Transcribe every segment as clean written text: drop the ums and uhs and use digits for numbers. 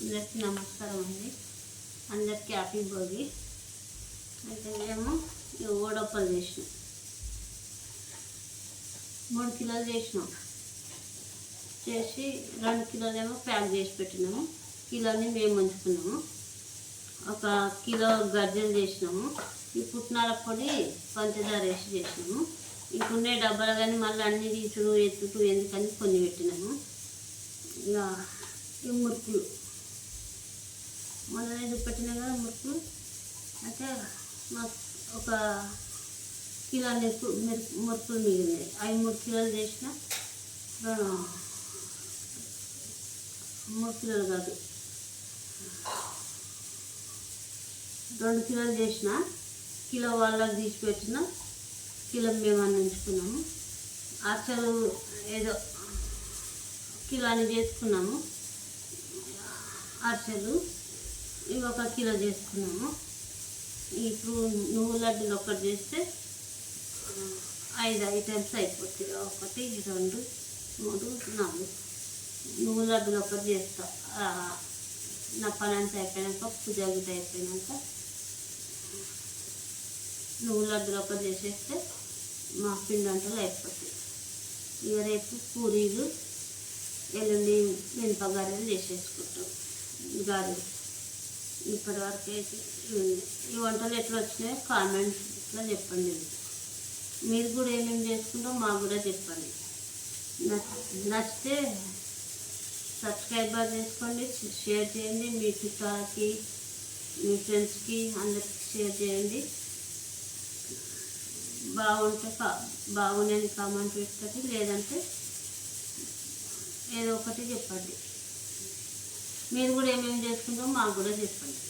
అందరికీ నమస్కారం అండి. అందరికీ హ్యాపీ భోగి. అయితే మేము ఓడప్పలు చేసినాం, 3 కిలోలు చేసినాం. చేసి 2 కిలోలేమో ప్యాక్ చేసి పెట్టినాము. కిలోని మేము ఉంచుకున్నాము. 1 కిలో గజ్జలు చేసినాము. ఈ పుట్నాల పొడి పంచదార వేసి చేసినాము. ఇంకొన్నే డబ్బాలు కానీ మళ్ళీ అన్ని తీసుడు ఎత్తుడు ఎందుకని కొన్ని పెట్టినాము. ఇక ఈ మురుకులు మొన్న చూపెట్టినా కదా మురుకులు. అయితే మాకు 1 కిలో మురుకులు మిగిలినాయి. అవి 3 కిలోలు చేసిన 3 కిలోలు కాదు 2 కిలోలు చేసిన. కిలో వాళ్ళకి తీసి పెట్టిన, కిలో మేము ఉంచుకున్నాము. అసలు ఏదో కిలో అని చేసుకున్నాము. అరిసెలు ఇవి 1 కిలో చేసుకున్నాము. ఇప్పుడు నువ్వు లడ్డూలు ఒకటి చేస్తే 5 ఐటమ్స్ అయిపోతాయి. 1 2 3 4 నువ్వు లడ్డూలు ఒకటి చేస్తా. నా పని అంతా అయిపోయాక, పూజ గిట అయిపోయాక నువ్వు లడ్డూలు ఒకటి చేసేస్తే మా పిండి వంటలు అయిపోతాయి. ఇక రేపు పూరీలు, ఎల్లుండి మినపగారెలు చేసేసుకుంటాం. గారెలు ఇప్పటి వరకు అయితే ఈ వంటలు ఎట్లా వచ్చినాయో కామెంట్స్లో చెప్పండి. మీరు కూడా ఏమేమి చేసుకుంటారో మాకు కూడా చెప్పండి. నచ్చితే సబ్స్క్రైబర్ చేసుకోండి, షేర్ చేయండి. మీ చుట్టాలకి, మీ ఫ్రెండ్స్కి అందరికి షేర్ చేయండి. బాగుందని కామెంట్ పెట్టండి, లేదంటే ఏదో ఒకటి చెప్పండి. మీరు కూడా ఏమేమి చేసుకుంటారో మాకు కూడా చెప్పండి.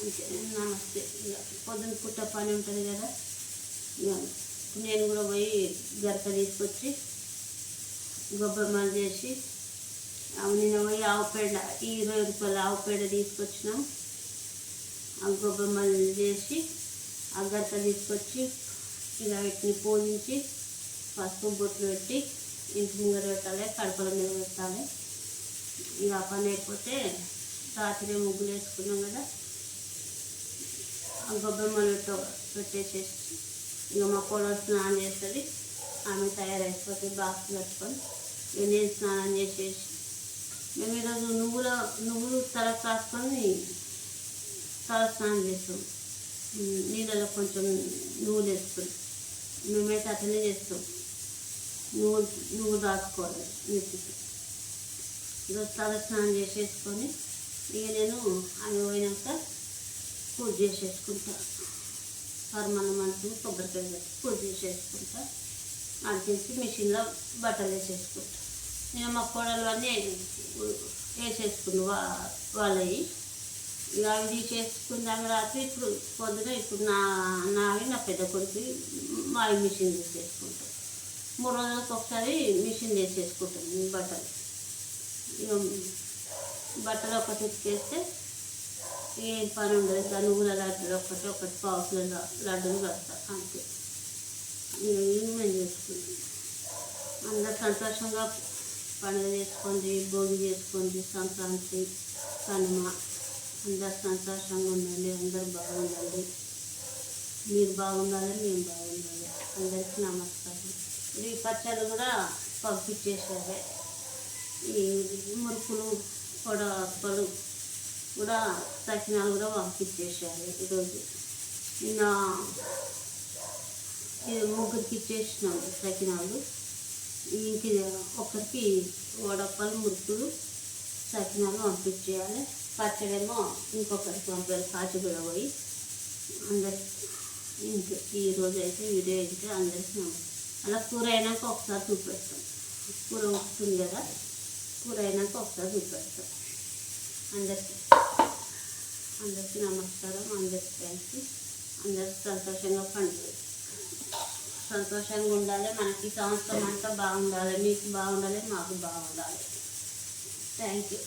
అంతే. నమస్తే. ఇక పొద్దున పుట్ట పని ఉంటుంది కదా, ఇక నేను కూడా పోయి గరక తీసుకొచ్చి గొబ్బెమ్మలు చేసి, నిన్న పోయి ఆవు పేడ 20 రూపాయల ఆవు పేడ తీసుకొచ్చినాం. ఆ గొబ్బెమ్మలు చేసి ఆ గరక తీసుకొచ్చి ఇలా వీటిని పూజించి పసుపు బొట్లు పెట్టి ఇంటి ముంగర పెట్టాలి, కడపల మీద పెట్టాలి. ఇక పని అయిపోతే రాత్రి ముగ్గులు వేసుకున్నాం కదా, ఆ గొబ్బెమ్మలు పెట్టేసేసి ఇక మా కోడలు స్నానం చేస్తుంది. ఆమె తయారైపోతుంది బాక్స్ కట్టుకొని. ఇక నేను స్నానం చేసేసి మేము ఈరోజు నువ్వులు తల కాసుకొని తల స్నానం చేస్తాం. నీళ్ళలో కొంచెం నువ్వులు వేసుకొని మేమైతే అట్లనే చేస్తాం. నువ్వు రాసుకోవాలి నెత్తికి. ఈరోజు తల స్నానం చేసేసుకొని ఇక నేను ఆమె పోయినాక పూజ చేసేసుకుంటా. పరమాన్నం అంటూ కొబ్బరికాయ పెట్టి పూజ చేసేసుకుంటా. అడిచేసి మిషన్లో బట్టలు వేసేసుకుంటా. నేను మా కోడలు అన్నీ వేసేసుకున్నా వాళ్ళవి. ఇక అవి తీసేసుకున్నాక రాత్రి ఇప్పుడు పొద్దున ఇప్పుడు నావి నా పెద్ద కొడుకు మా మిషన్ తీసేసుకుంటాం. 3 రోజులకు ఒకసారి మిషన్ వేసేసుకుంటాం బట్టలు. ఇక బట్టలు ఒకటి ఉతికేస్తే ఏం పని ఉండదు. ఇక నువ్వుల లడ్డూలు ఒకటి పావు కిలో లడ్డూలు కడతా అంతే. మేము చేసుకుంటాం. అందరు సంతోషంగా పండుగ చేసుకోండి, భోగి చేసుకోండి, సంక్రాంతి, కనుమ అందరు సంతోషంగా ఉండండి. అందరు బాగుండండి. మీరు బాగుండాలి, మేము బాగుండాలి. అందరికీ నమస్కారం. ఈ పచ్చళ్ళు కూడా పంపించేసారు. ఈ మురుకులు, పొడలు కూడా సకినాలు కూడా పంపించేసారు. ఈరోజు నిన్న ముగ్గురికి ఇచ్చేసినాము సకినాలు. ఇంక ఒకరికి వడప్పలు, మురుకులు, సకినాలు పంపించేయాలి. పచ్చడేమో ఇంకొకరికి పంపాలి కాచిగూడ పోయి. అందరికి ఇంక ఈరోజు అయితే వీడియో అయితే అందరికీ అలా కూర అయినాక ఒకసారి చూపెడతాం. కూర వస్తుంది కదా, కూర అయినాక ఒకసారి చూపెడతాం. అందరికీ నమస్కారం. అందరికీ థ్యాంక్స్. అందరికీ సంతోషంగా సంతోషంగా ఉండాలి. మనకి సంవత్సరం అంతా బాగుండాలి. మీకు బాగుండాలి, మాకు బాగుండాలి. Thank you.